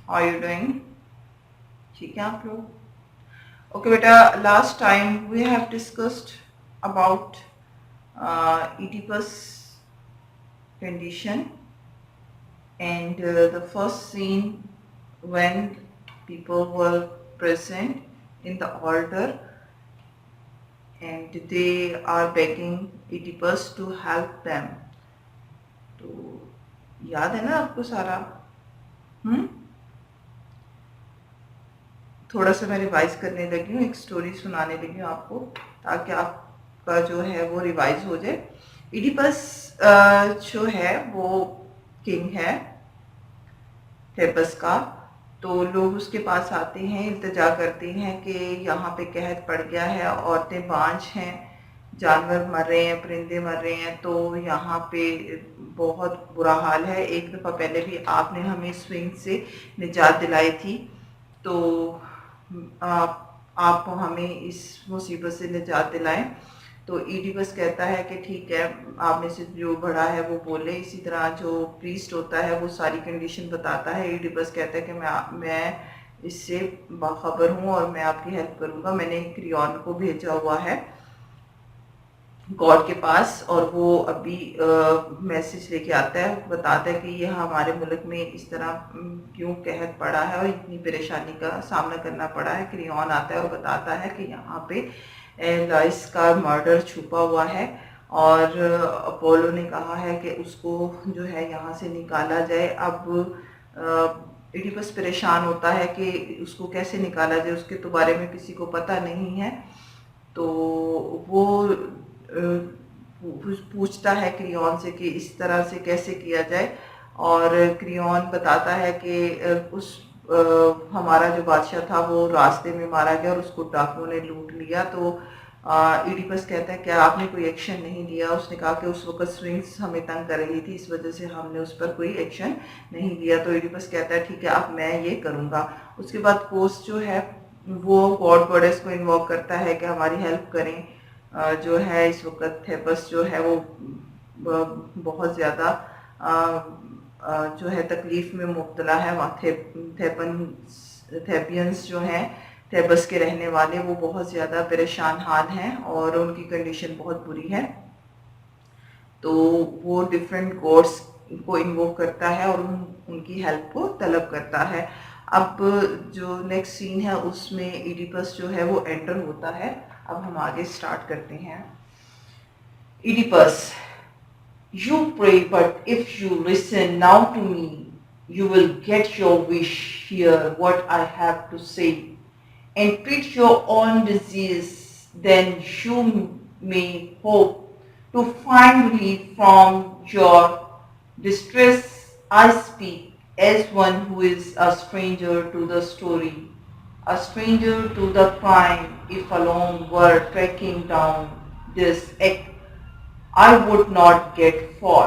How are you doing? ठीक है आप लोग? ओके बेटा, last time we have discussed about Oedipus condition and the first scene when people were present in the altar and they are begging Oedipus to help them. तो याद है ना आपको सारा? हम्म, थोड़ा सा मैं रिवाइज करने लगी हूँ, एक स्टोरी सुनाने लगी हूँ आपको ताकि आपका जो है वो रिवाइज हो जाए। इडिपस जो है वो किंग है थेबस का। तो लोग उसके पास आते हैं, इल्तिजा करते हैं कि यहाँ पे कहर पड़ गया है, औरतें बांझ हैं, जानवर मर रहे हैं, परिंदे मर रहे हैं, तो यहाँ पे बहुत बुरा हाल है। एक दफ़ा पहले भी आपने हमें स्विंग से निजात दिलाई थी, तो आप हमें इस मुसीबत से निजात दिलाएं। तो ईडिपस कहता है कि ठीक है, आप में से जो बड़ा है वो बोले। इसी तरह जो प्रीस्ट होता है वो सारी कंडीशन बताता है। ईडिपस कहता है कि मैं इससे बाखबर हूँ और मैं आपकी हेल्प करूँगा। मैंने क्रियॉन को भेजा हुआ है गॉड के पास और वो अभी मैसेज लेके आता है, बताता है कि ये हमारे मुल्क में इस तरह क्यों कहर पड़ा है और इतनी परेशानी का सामना करना पड़ा है। क्रियॉन आता है और बताता है कि यहाँ पे लॉइस का मर्डर छुपा हुआ है और अपोलो ने कहा है कि उसको जो है यहाँ से निकाला जाए। अब इडिपस परेशान होता है कि उसको कैसे निकाला जाए, उसके तो बारे में किसी को पता नहीं है। तो वो पूछता है क्रियॉन से कि इस तरह से कैसे किया जाए, और क्रियॉन बताता है कि उस हमारा जो बादशाह था वो रास्ते में मारा गया और उसको डाकुओं ने लूट लिया। तो इडिपस कहता है क्या आपने कोई एक्शन नहीं लिया? उसने कहा कि उस वक्त स्विंग्स हमें तंग कर रही थी, इस वजह से हमने उस पर कोई एक्शन नहीं लिया। तो इडिपस कहता है ठीक है, अब मैं ये करूँगा। उसके बाद कोस जो है वो गॉड गॉडेस को इन्वॉक करता है कि हमारी हेल्प करें। जो है इस वक्त थेबस जो है वो बहुत ज़्यादा जो है तकलीफ में मुब्तला है। वहाँ थेबियंस जो हैं, थेबस के रहने वाले, वो बहुत ज़्यादा परेशान हाल हैं और उनकी कंडीशन बहुत बुरी है। तो वो डिफरेंट गॉड्स को इन्वोक करता है और उनकी हेल्प को तलब करता है। अब जो नेक्स्ट सीन है उसमें इडिपस जो है वो एंटर होता है। अब हम आगे स्टार्ट करते हैं। Oedipus, you pray, but if you listen now to me, you will get your wish. Hear what I have to say and treat your own disease. Then you may hope to find relief from your distress. I speak as one who is a stranger to the story, a stranger to the crime. If alone were tracking down this act, I would not get far.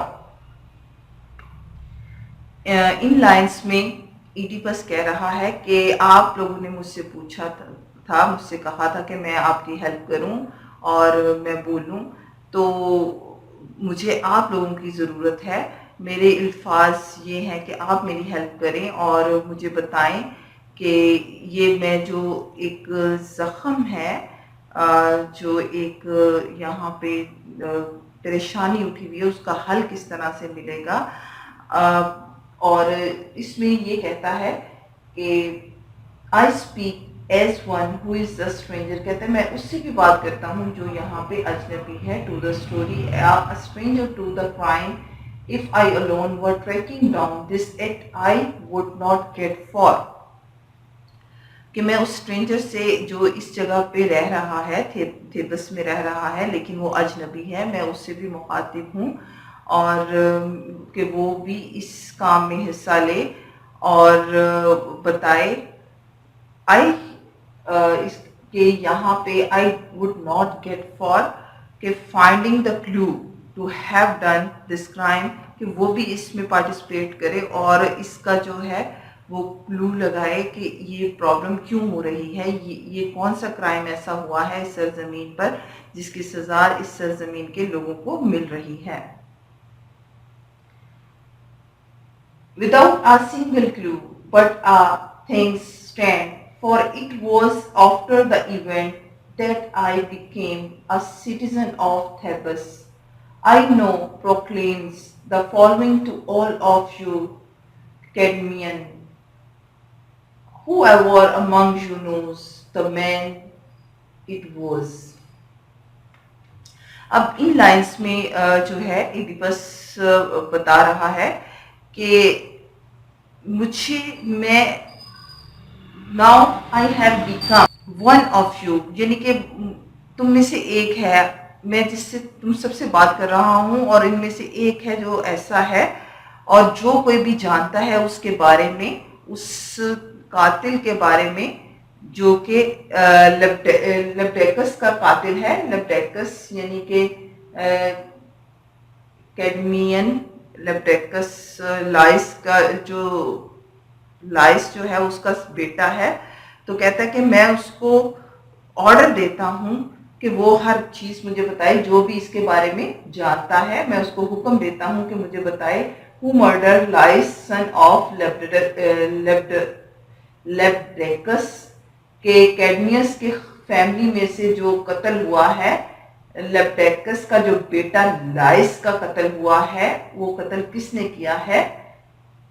In lines में Oedipus कह रहा है कि आप लोगों ने मुझसे पूछा था, मुझसे कहा था कि मैं आपकी हेल्प करूं और मैं बोलूं, तो मुझे आप लोगों की ज़रूरत है। मेरे अल्फाज ये हैं कि आप मेरी हेल्प करें और मुझे बताएं कि ये मैं जो एक ज़ख़म है, जो एक यहाँ पे परेशानी उठी हुई है, उसका हल किस तरह से मिलेगा। और इसमें ये कहता है कि I speak as one who is the stranger, कहते हैं मैं उससे भी बात करता हूँ जो यहाँ पे अजनबी है। To the story, a stranger to the crime, if I alone were tracking down this act, I would not get far. कि मैं उस स्ट्रेंजर से जो इस जगह पे रह रहा है, थेबस में रह रहा है, लेकिन वो अजनबी है, मैं उससे भी मुखातिब हूँ और कि वो भी इस काम में हिस्सा ले और बताए। आई इसके यहाँ पे I would not get far के finding the clue to have done this crime, कि वो भी इसमें पार्टिसिपेट करे और इसका जो है वो क्लू लगाए कि ये प्रॉब्लम क्यों हो रही है, ये कौन सा क्राइम ऐसा हुआ है इस सरजमीन पर जिसकी सज़ा इस सरजमीन के लोगों को मिल रही है। Without a single clue, but things stand, for it was after the event that I became a citizen of Thebes. I know proclaims the following to all of you, Cadmean. Whoever among you knows the man it was. अब इन lines में जो है Oedipus बता रहा है कि मुझे मैं now I have become one of you, यानी कि तुम में से एक है, मैं जिससे तुम सबसे बात कर रहा हूँ और इनमें से एक है जो ऐसा है, और जो कोई भी जानता है उसके बारे में, उस कातिल के बारे में जो कि लेप्टेकस का कातिल है। लेप्टेकस यानी कि कैडमियन लेप्टेकस लाइस जो है उसका बेटा है। तो कहता है कि मैं उसको ऑर्डर देता हूँ कि वो हर चीज़ मुझे बताए, जो भी इसके बारे में जानता है मैं उसको हुक्म देता हूँ कि मुझे बताए। Who murder Laius son of Labdacus, के कैडमियस के फैमिली में से जो कत्ल हुआ है, लेप्टेकस का जो बेटा लाइस का कत्ल हुआ है, वो कत्ल किसने किया है?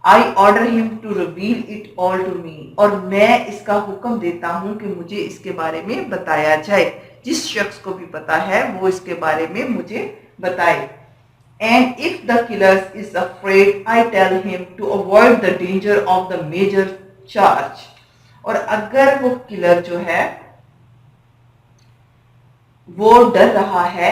I order him to reveal it all to me, और मैं इसका हुक्म देता हूं कि मुझे इसके बारे में बताया जाए। जिस शख्स को भी पता है वो इसके बारे में मुझे बताए। And if the killer is afraid I tell him to avoid the danger of the major charge, और अगर वो किलर जो है वो डर रहा है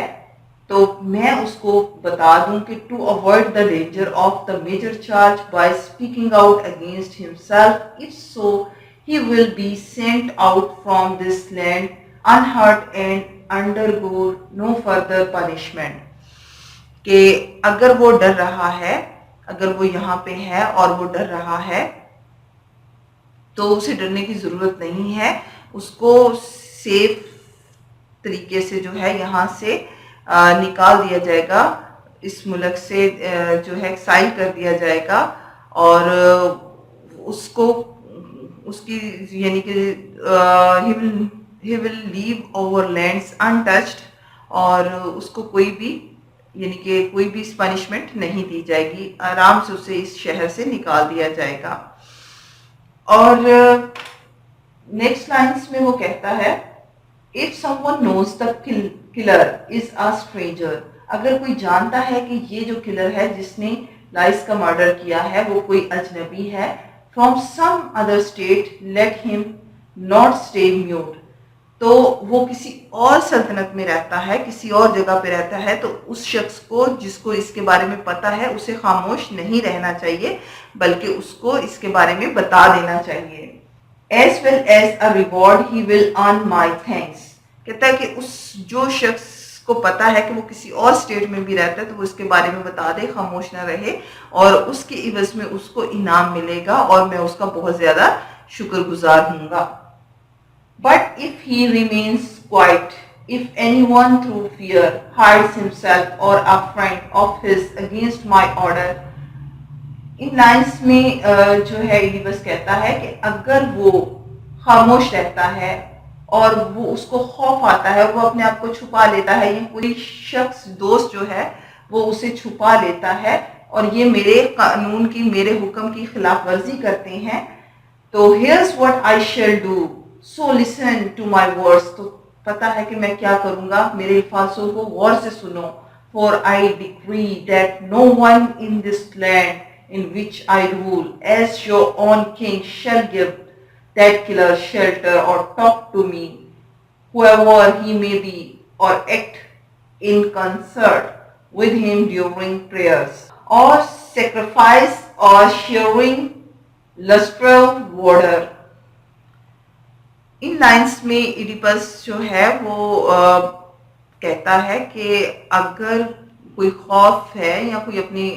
तो मैं उसको बता दूं कि to avoid the danger of the major charge by speaking out against himself, if so he will be sent out from this land unhurt and undergo no further punishment. कि अगर वो डर रहा है, अगर वो यहाँ पे है और वो डर रहा है, तो उसे डरने की ज़रूरत नहीं है, उसको सेफ तरीके से जो है यहाँ से निकाल दिया जाएगा, इस मुल्क से जो है एक्साइल कर दिया जाएगा, और उसको उसकी यानी कि he will leave over lands untouched, और उसको कोई भी यानी कि कोई भी पनिशमेंट नहीं दी जाएगी, आराम से उसे इस शहर से निकाल दिया जाएगा। और नेक्स्ट लाइन्स में वो कहता है, if someone knows the killer is a stranger, अगर कोई जानता है कि ये जो किलर है जिसने लाइस का मर्डर किया है वो कोई अजनबी है, from some other state let him not stay mute, तो वो किसी और सल्तनत में रहता है, किसी और जगह पे रहता है, तो उस शख्स को जिसको इसके बारे में पता है उसे खामोश नहीं रहना चाहिए, बल्कि उसको इसके बारे में बता देना चाहिए। As well as a reward he will earn my thanks, कहता है कि उस जो शख्स को पता है कि वो किसी और स्टेट में भी रहता है तो वो इसके बारे में बता दे, खामोश ना रहे, और उसके इवज में उसको इनाम मिलेगा और मैं उसका बहुत ज्यादा शुक्रगुजार हूँगा। But if he remains quiet, if anyone through fear hides himself or a friend of his against my order, in lines में जो है एडिपस कहता है कि अगर वो खामोश रहता है और वो उसको खौफ आता है और वो अपने आप को छुपा लेता है, या कोई शख्स दोस्त जो है वो उसे छुपा लेता है और ये मेरे कानून की, मेरे हुक्म की खिलाफ वर्जी करते हैं, तो here's what I shall do, so listen to my words, तो पता है कि मैं क्या करूंगा, मेरे अल्फाजों को गौर से सुनो। For I decree that no one in this land in which I rule as your own king shall give that killer shelter or talk to me, whoever he may be, or act in concert with him during prayers, or sacrifice or sharing lustral water। In lines में Oedipus जो है वो कहता है कि अगर कोई खौफ है या कोई अपने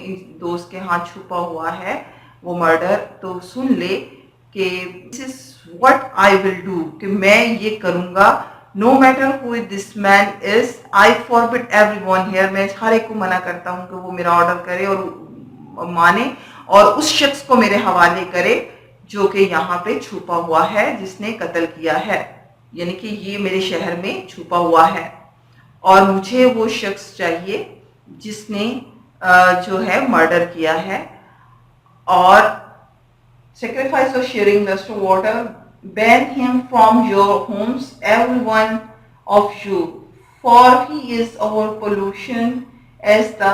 दोस्त के हाथ छुपा हुआ है वो मर्डर, तो सुन ले कि this is what I will do, कि मैं ये करूंगा, no matter who this man is, I forbid everyone here, मैं हर एक को मना करता हूँ कि वो मेरा ऑर्डर करे और माने और उस शख्स को मेरे हवाले करे जो कि यहाँ पे छुपा हुआ है, जिसने कत्ल किया है, यानी कि ये मेरे शहर में छुपा हुआ है और मुझे वो शख्स चाहिए जिसने जो है मर्डर किया है। और sacrifice or sharing lust of water, ban him from your homes, every one of you, for he is our pollution as the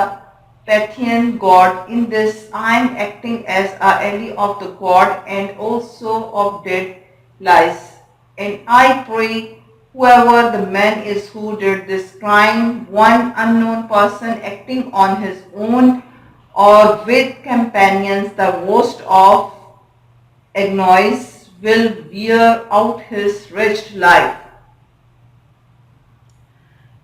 Pathian god. In this I am acting as a ally of the god and also of dead lies. And I pray whoever the man is who did this crime, one unknown person acting on his own or with companions, the worst of agnois, will wear out his wretched life.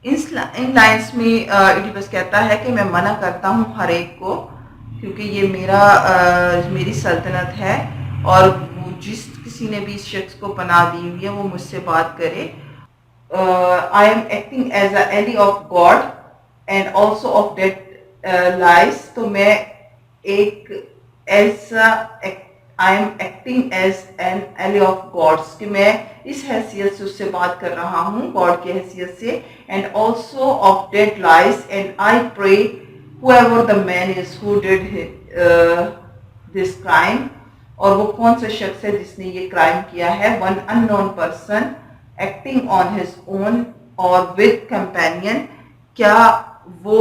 In lines में Oedipus कहता है कि मैं मना करता हूँ हर एक को, क्योंकि ये मेरी सल्तनत है और जिस किसी ने भी इस शख्स को पनाह दी हुई है वो मुझसे बात करे। I am acting as a ally of God and also of dead lies. तो मैं एक ऐसा I am acting as an ally of gods कि मैं इस हैसियत से उससे बात कर रहा हूँ, गॉड की हैसियत से, and also of dead lies. And I pray whoever the man is who did this crime, और वो कौन सा शख्स है जिसने ये क्राइम किया है, one unknown person acting on his own और विद कंपेनियन। क्या वो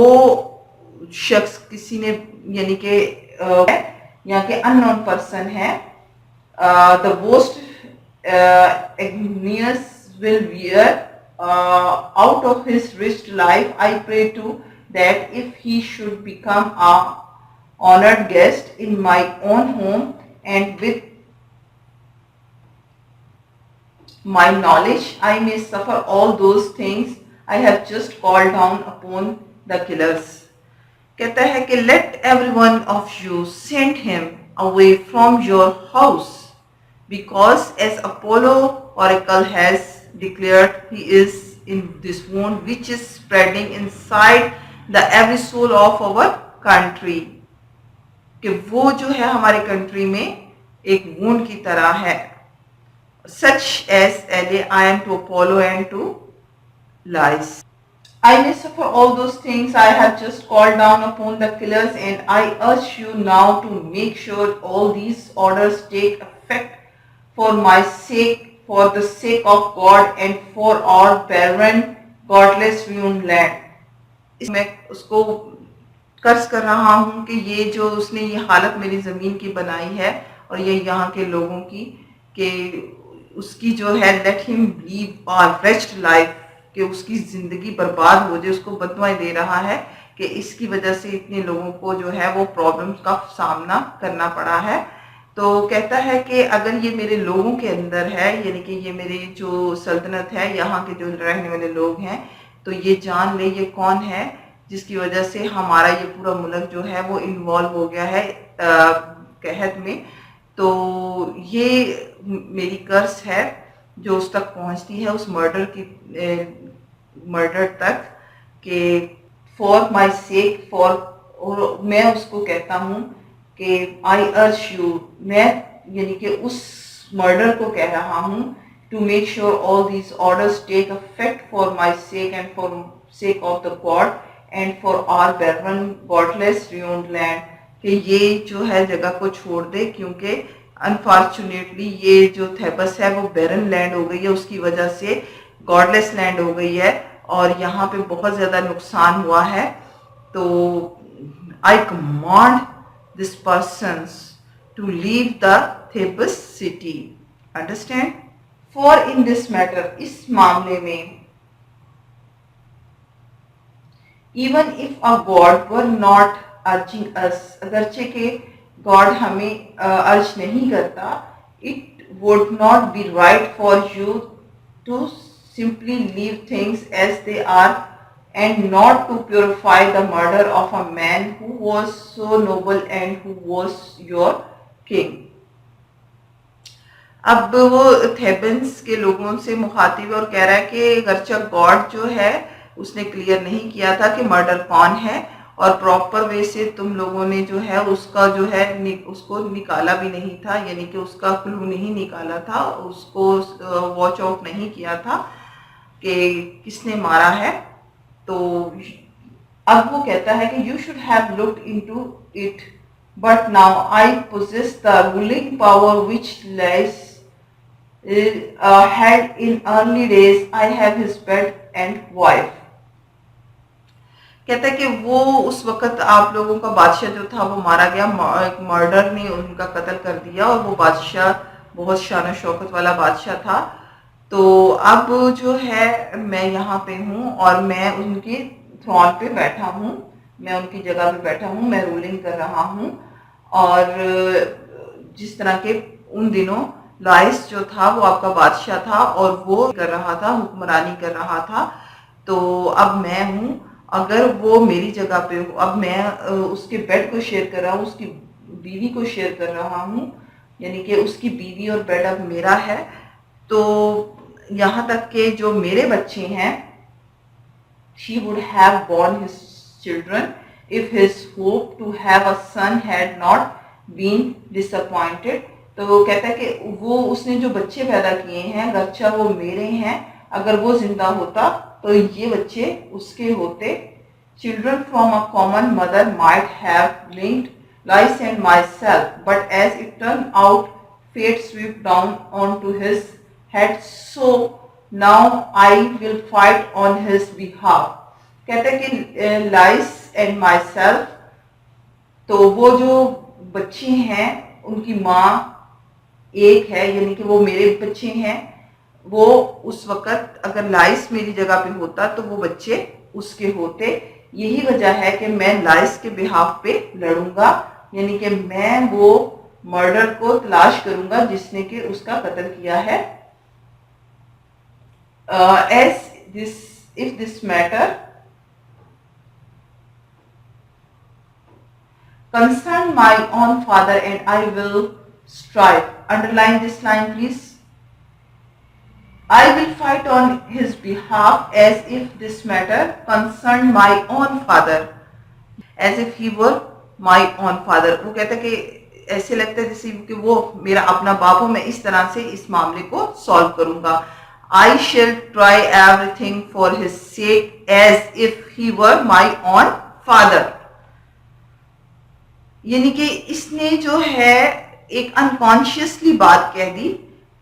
शख्स किसी ने यानी कि यहाँ के अननोन पर्सन है, the वोस्ट igneous will wear out of his rich life. I pray to that if he should become a honored guest in my own home and with my knowledge I may suffer all those things I have just called down upon the killers. कहता है कि let every one of you send him away from your house, because as Apollo oracle has declared, he is in this wound which is spreading inside the every soul of our country. कि वो जो है हमारे country में एक wound की तरह है। Such as ally I am to Apollo and to lies. I may suffer all those things I have just called down upon the killers, and I urge you now to make sure all these orders take effect for my sake, for the sake of God and for our barren, godless, ruined land. मैं उसको कर्ज कर रहा हूँ कि ये जो उसने ये हालत मेरी ज़मीन की बनाई है और ये यहाँ के लोगों की, कि उसकी जो है let him live our rest life, कि उसकी ज़िंदगी बर्बाद हो जाए। उसको बददुआएं दे रहा है कि इसकी वजह से इतने लोगों को जो है वो प्रॉब्लम्स का सामना करना पड़ा है। तो कहता है कि अगर ये मेरे लोगों के अंदर है, यानी कि ये मेरी जो सल्तनत है, यहाँ के जो रहने वाले लोग हैं, तो ये जान ले ये कौन है जिसकी वजह से हमारा ये पूरा मुल्क जो है वो इन्वॉल्व हो गया है कहत में। तो ये मेरी कर्ज है जो उस तक पहुंचती है, उस मर्डर तक, कि फॉर माई सेक, फॉर, और मैं उसको कहता हूँ कि आई अर्ज यू, मैं यानी कि उस मर्डर को कह रहा हूँ, to make sure all these orders take effect for my sake and for sake of the God and for our barren godless ruined land, कि ये जो है जगह को छोड़ दे, क्योंकि अनफॉर्चुनेटली ये जो थेबस है वो बैरन लैंड हो गई है, उसकी वजह से गॉडलेस लैंड हो गई है और यहाँ पे बहुत ज़्यादा नुकसान हुआ है। तो I command this persons to leave the Thebes city, understand. For in this matter, इस मामले में, even if a god were not urging us, अगरचे के गॉड हमें अर्ज नहीं करता, it would not be right for you to simply leave things as they are and not to purify the murder of a man who was so noble and who was your king. अब वो थेबन्स के लोगों से मुखातिब और कह रहा है कि अगरचे गॉड जो है उसने क्लियर नहीं किया था कि मर्डर कौन है और प्रॉपर वे से तुम लोगों ने जो है उसका जो है उसको निकाला भी नहीं था, यानी कि उसका क्लू नहीं निकाला था, उसको वॉच आउट नहीं किया था कि किसने मारा है। तो अब वो कहता है कि you should have looked into it, but now I poses the ruling power which lies had in early days. I have his bed and wife. कहता है कि वो उस वक्त आप लोगों का बादशाह जो था वो मारा गया, एक मर्डर ने उनका कत्ल कर दिया, और वो बादशाह बहुत शान शौकत वाला बादशाह था। तो अब जो है मैं यहाँ पे हूँ और मैं उनके थ्रोन पे बैठा हूँ, मैं उनकी जगह पे बैठा हूँ, मैं रूलिंग कर रहा हूँ। और जिस तरह के उन दिनों लाइस जो था वो आपका बादशाह था और वो कर रहा था, हुक्मरानी कर रहा था। तो अब मैं हूँ, अगर वो मेरी जगह पे हो, अब मैं उसके बेड को शेयर कर रहा हूँ, उसकी बीवी को शेयर कर रहा हूँ, यानी कि उसकी बीवी और बेड अब मेरा है। तो यहाँ तक के जो मेरे बच्चे हैं, she would have borne his children if his hope to have a son had not been disappointed. तो वो कहता है कि वो उसने जो बच्चे पैदा किए हैं, गरचा वो मेरे हैं, अगर वो जिंदा होता तो ये बच्चे उसके होते। Children from a common mother might have linked Lice and myself, but as it turned out, fate swept down onto his head, so now I will fight on his behalf. कहते हैं कि लाइस एंड माई सेल्फ, तो वो जो बच्चे हैं उनकी माँ एक है, यानी कि वो मेरे बच्चे हैं। वो उस वक्त अगर लाइस मेरी जगह पे होता तो वो बच्चे उसके होते। यही वजह है कि मैं लाइस के बिहाफ पे लड़ूंगा, यानी कि मैं वो मर्डर को तलाश करूंगा जिसने कि उसका कत्ल किया है। If this matter concern my own father and I will strive. Underline this line please. I will fight on his behalf as if this matter concerned my own father. As if he were my own father. वो कहता है कि ऐसे लगता है जैसे कि वो मेरा अपना बाप हो, मैं इस तरह से इस मामले को सॉल्व करूंगा। I shall try everything for his sake as if he were my own father. यानी कि इसने जो है एक अनकॉन्शियसली बात कह दी,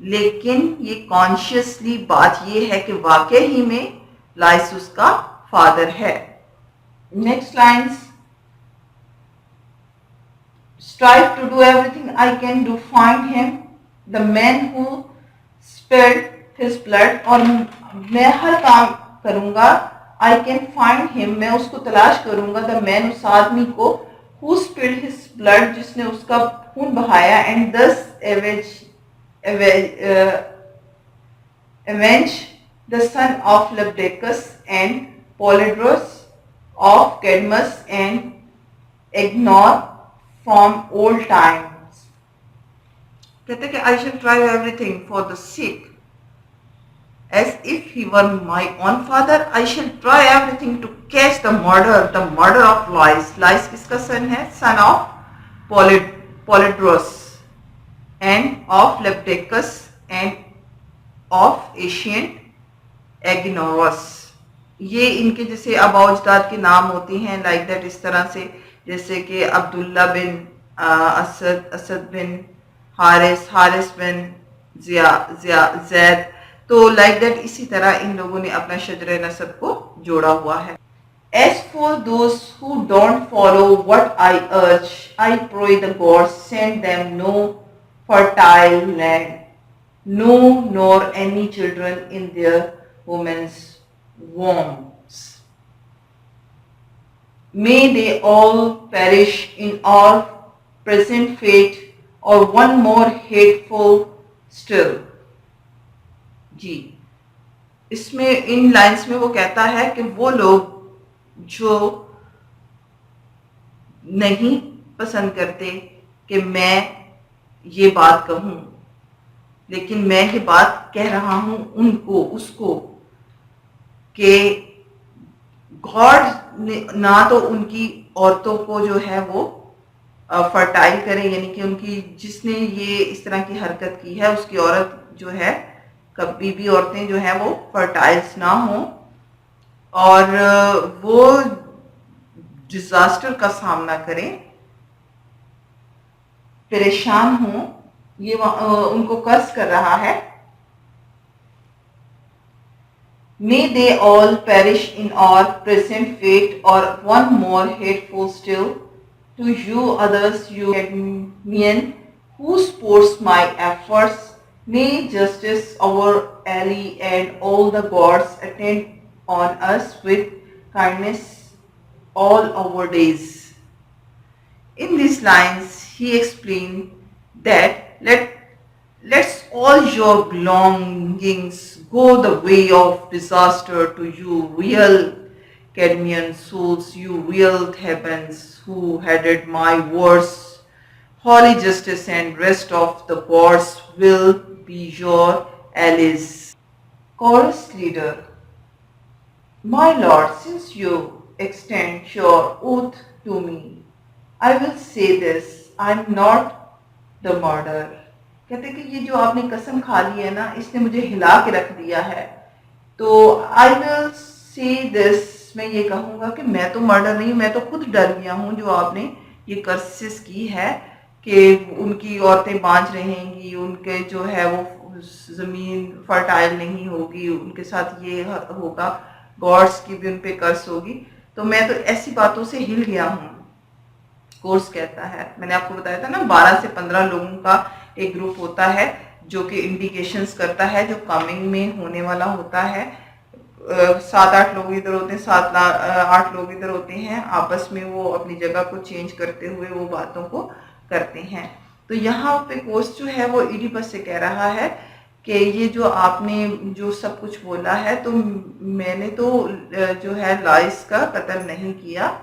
लेकिन ये कॉन्शियसली बात ये है कि वाकई ही में लाइस उसका फादर है। Next lines, strive to do everything I can to find him, the man who spilled his blood, और मैं हर काम करूंगा, I can find him, मैं उसको तलाश करूंगा, the man, उस आदमी को, who spilled his blood, जिसने उसका खून बहाया, and thus avenge the son of Labdacus and Polydorus of Cadmus and Agenor from old times. कहते कि I shall try everything for the sake, as if he were my own father. I shall try everything to catch the murder of Lice. Lice किसका son है? Son of Polydorus and of Labdacus and of ancient Agenorus. ये इनके जैसे आबाउजदाद के नाम होते हैं, like that, इस तरह से, जैसे कि अब्दुल्ला बिन असद, असद बिन हारिस, हारिस बिन जैद, तो लाइक दैट इसी तरह इन लोगों ने अपना शजर नसब को जोड़ा हुआ है। As for those who don't follow what I urge, I pray the gods send them no fertile land, no nor any children in their women's wombs. May they all perish in our present fate, or one more hateful still. जी, इसमें इन lines में वो कहता है कि वो लोग जो नहीं पसंद करते कि मैं ये बात कहूँ, लेकिन मैं ये बात कह रहा हूँ उनको, उसको, कि गॉड ना तो उनकी औरतों को जो है वो फर्टाइल करें, यानी कि उनकी जिसने ये इस तरह की हरकत की है उसकी औरत जो है, कभी भी औरतें जो है वो फर्टाइल्स ना हो और वो डिजास्टर का सामना करें, परेशान हों। ये उनको कर्ज कर रहा है, may they all perish in our present fate, or one more hateful still, to you others, you Cadmean, who supports my efforts, may justice our ally and all the gods attend on us with kindness all our days. In these lines, he explained that let's all your belongings go the way of disaster to you real Cadmean souls, you real Thebans who headed my words. Holy justice and rest of the gods will be your allies. Chorus leader, my lord, since you extend your oath to me, I will say this, I am not the murderer. कहते कि ये जो आपने कसम खा ली है ना, इसने मुझे हिला के रख दिया है। तो आई विल से दिस, मैं ये कहूँगा कि मैं तो मर्डर नहीं, मैं तो खुद डर गया हूँ जो आपने ये कर्सिस की है कि उनकी औरतें बांझ रहेंगी, उनके जो है वो ज़मीन फर्टाइल नहीं होगी, उनके साथ ये होगा, गॉड्स की भी उन पे कर्स होगी। तो मैं तो ऐसी बातों से हिल गया हूँ। कोर्स कहता है, मैंने आपको बताया था ना 12 से 15 लोगों का एक ग्रुप होता है जो कि इंडिकेशंस करता है जो कमिंग में होने वाला होता है। 7-8 लोग इधर होते हैं, 7-8 लोग इधर होते हैं, आपस में वो अपनी जगह को चेंज करते हुए वो बातों को करते हैं। तो यहाँ पे कोर्स जो है वो इडिपस से कह रहा है कि ये जो आपने जो सब कुछ बोला है, तो मैंने तो जो है लाइस का कत्ल नहीं किया।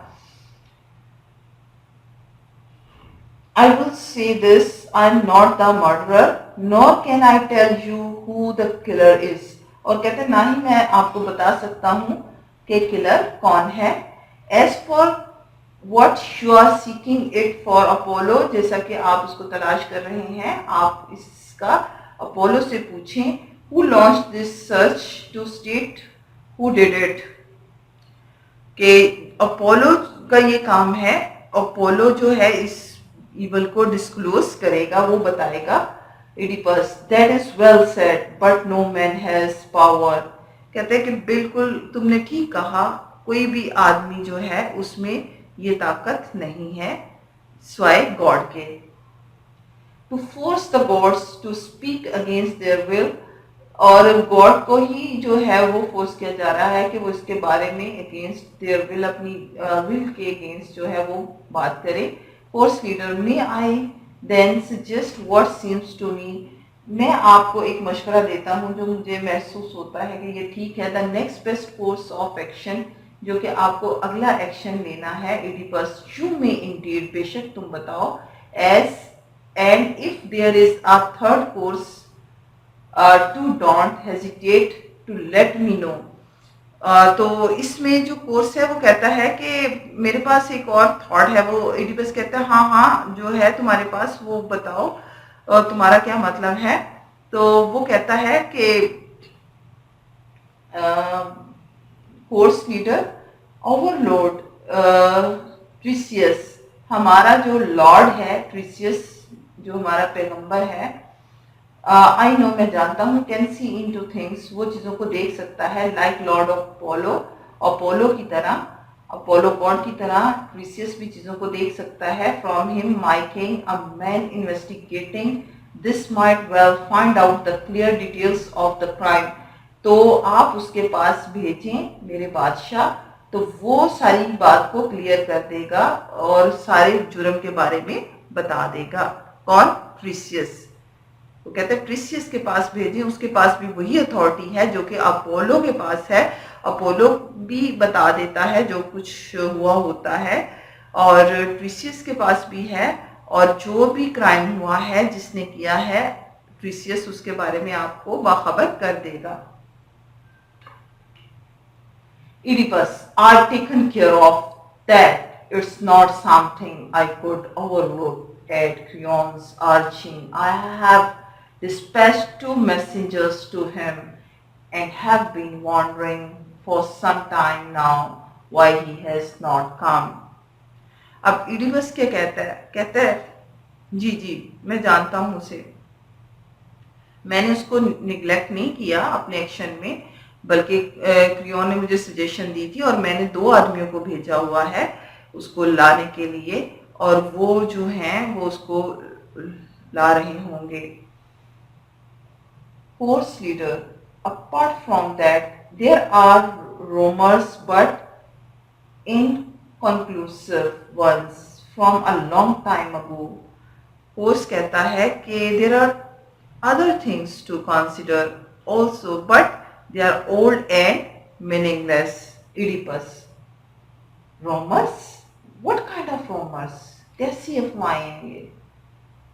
I will say this, I am not the murderer, nor can I tell you who the killer is. और कहते ना ही मैं आपको बता सकता हूँ कि किलर कौन है। As for what you are seeking it for Apollo, जैसा कि आप उसको तलाश कर रहे हैं, आप इसका अपोलो से पूछें। Who launched this search to state who did it? कि अपोलो का ये काम है, अपोलो जो है इस इवल को डिस्क्लोज करेगा, वो बताएगा। Oedipus, that is well said, but no man has power. कहते हैं कि बिल्कुल तुमने ठीक कहा, कोई भी आदमी जो है उसमें ये ताकत नहीं है स्वाय गॉड के। To force the gods to speak against their will, और गॉड को ही जो है वो फोर्स किया जा रहा है कि वो इसके बारे में अगेंस्ट देयर विल, अपनी विल के अगेंस्ट जो है वो बात करे। Chorus leader, may I then suggest what seems to me, मैं आपको एक मशवरा देता हूँ जो मुझे महसूस होता है कि ये ठीक है। The next best course of action, जो कि आपको अगला एक्शन लेना है। इडिपस, यू मे इंडीड, बेशक तुम बताओ। As and if there is a third course too don't hesitate to let me know. तो इसमें जो कोर्स है वो कहता है कि मेरे पास एक और थॉट है। वो इडिपस कहता है हाँ हाँ जो है तुम्हारे पास वो बताओ, तुम्हारा क्या मतलब है। तो वो कहता है कि कोर्स लीडर, ओवरलोड ट्रिसियस, हमारा जो लॉर्ड है, ट्रिसियस जो हमारा पैगंबर है, आई नो, मैं जानता हूँ, can see in two things, वो चीज़ों को देख सकता है। Like Lord of Apollo, Apollo की तरह, अपोलो गॉड की तरह ट्रिसियस भी चीज़ों को देख सकता है। From him my king a man investigating this might well find out the clear details of the crime. तो आप उसके पास भेजें मेरे बादशाह, तो वो सारी बात को क्लियर कर देगा और सारे जुर्म के बारे में बता देगा। कौन? ट्रिसियस। तो कहते हैं ट्रिसियस के पास भेजें, उसके पास भी वही अथॉरिटी है जो कि अपोलो के पास है। अपोलो भी बता देता है जो कुछ हुआ होता है, और ट्रिसियस के पास भी है, और जो भी क्राइम हुआ है जिसने किया है, ट्रिसियस उसके बारे में आपको बाखबर कर देगा। Oedipus, I've taken care of that. It's not something I could overlook at Creon's urging. I have dispatched two messengers to him and have been wondering for some time now why he has not come. अब Oedipus क्या कहता है जी जी मैं जानता हूं उसे, मैंने उसको निग्लेक्ट नहीं किया अपने एक्शन में, बल्कि क्रियोन ने मुझे सजेशन दी थी और मैंने 2 आदमियों को भेजा हुआ है उसको लाने के लिए, और वो जो हैं वो उसको ला रहे होंगे. Horse leader, apart from that there are rumors but inconclusive ones from a long time ago. Horse कहता है कि there are other things to consider also, but they are old and meaningless. Oedipus. Rumors? What kind of rumors? कैसी अफवाहें ये?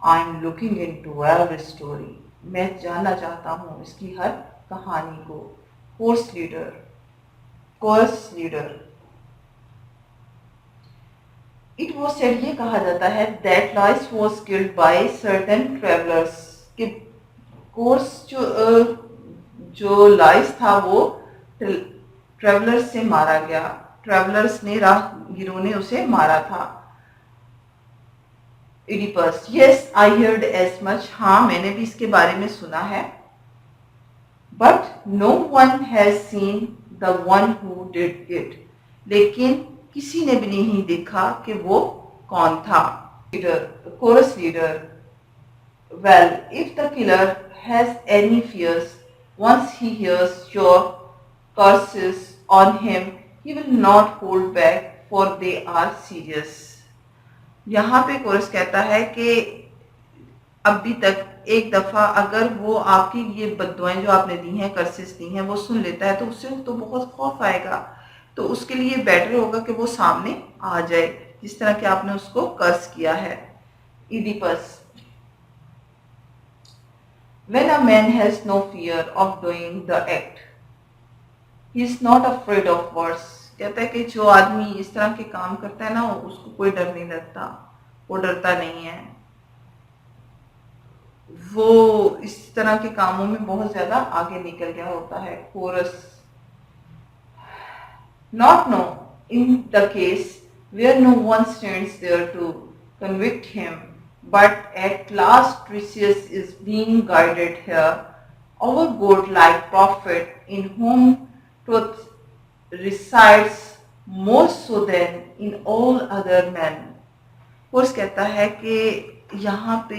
I'm looking into every story. मैं जानना चाहता हूँ इसकी हर कहानी को. Horse leader. Chorus leader. It was said, ये कहा जाता है that Lais was killed by certain travelers. कि कोर्स जो लाइस था वो ट्रेवलर्स से मारा गया, ट्रेवलर्स ने राहगीरों ने उसे मारा था. Oedipus, yes, I heard as much. हाँ मैंने भी इसके बारे में सुना है. But no one has seen the one who did it. लेकिन किसी ने भी नहीं देखा कि वो कौन था. Leader, chorus leader. Well, if the killer has any fears, once he hears your curses on him, he will not hold back, for they are serious. यहाँ पे कोरस कहता है कि अभी तक एक दफ़ा अगर वो आपकी ये बद्दुआएं जो आपने दी हैं, कर्सेस दी हैं, वो सुन लेता है तो उससे तो बहुत खौफ आएगा, तो उसके लिए बेटर होगा कि वो सामने आ जाए जिस तरह कि आपने उसको कर्स किया है. Oedipus. When a man has no fear of doing the act, he is not afraid of words. कहता है कि जो आदमी इस तरह के काम करता है ना, उसको कोई डर नहीं लगता, वो डरता नहीं है, वो इस तरह के कामों में बहुत ज्यादा आगे निकल गया होता है. Coarse. Not no, in the case where no one stands there to convict him, but at last Theseus is being guided here, our godlike prophet in whom truth resides more so than in all other men. Course कहता है कि यहाँ पे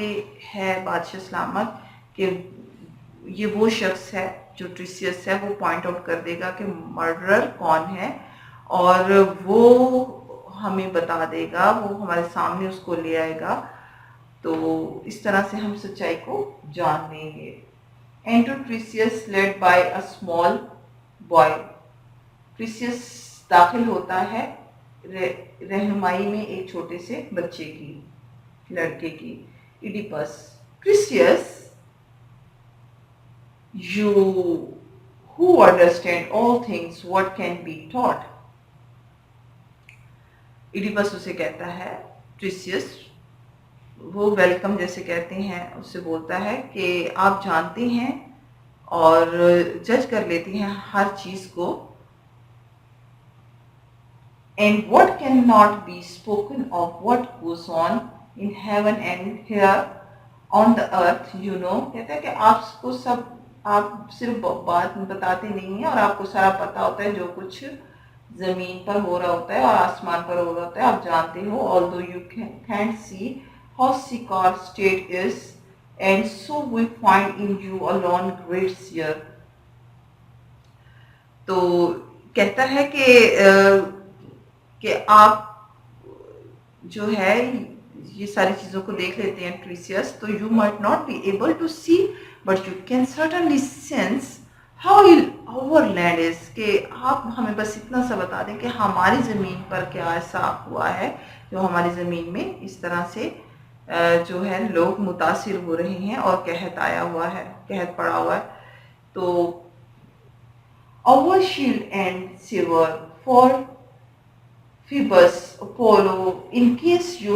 है बादशाह सलामत कि ये वो शख्स है जो ट्रिसियस है, वो पॉइंट आउट कर देगा कि मर्डरर कौन है और वो हमें बता देगा, वो हमारे सामने उसको ले आएगा, तो इस तरह से हम सच्चाई को जान लेंगे. Enter Tiresias led by a small boy. Tiresias दाखिल होता है रहनुमाई में एक छोटे से बच्चे की, लड़के की. Oedipus. Tiresias, you who understand all things, what can be taught. Oedipus उसे कहता है, ट्रिसियस वो वेलकम जैसे कहते हैं, उससे बोलता है कि आप जानते हैं और जज कर लेते हैं हर चीज को. And what cannot be spoken of what goes on in heaven and here on the earth, you know. कहता है कि आपको सब, आप सिर्फ बात बताते नहीं हैं और आपको सारा पता होता है जो कुछ जमीन पर हो रहा होता है और आसमान पर हो रहा होता है, आप जानते हो. although you can't see how sick our state is, and so we find in you alone great cheer. तो कहता है कि आप जो है ये सारी चीज़ों को देख लेते हैं ट्रिसियस, तो you might not be able to see but you can certainly sense how our land is. कि आप हमें बस इतना सा बता दें कि हमारी ज़मीन पर क्या ऐसा हुआ है जो हमारी ज़मीन में इस तरह से जो है लोग मुतासिर हो रहे हैं और कहत आया हुआ है, कहत पड़ा हुआ है. तो our shield and saber for Phoebus, Apollo, in case you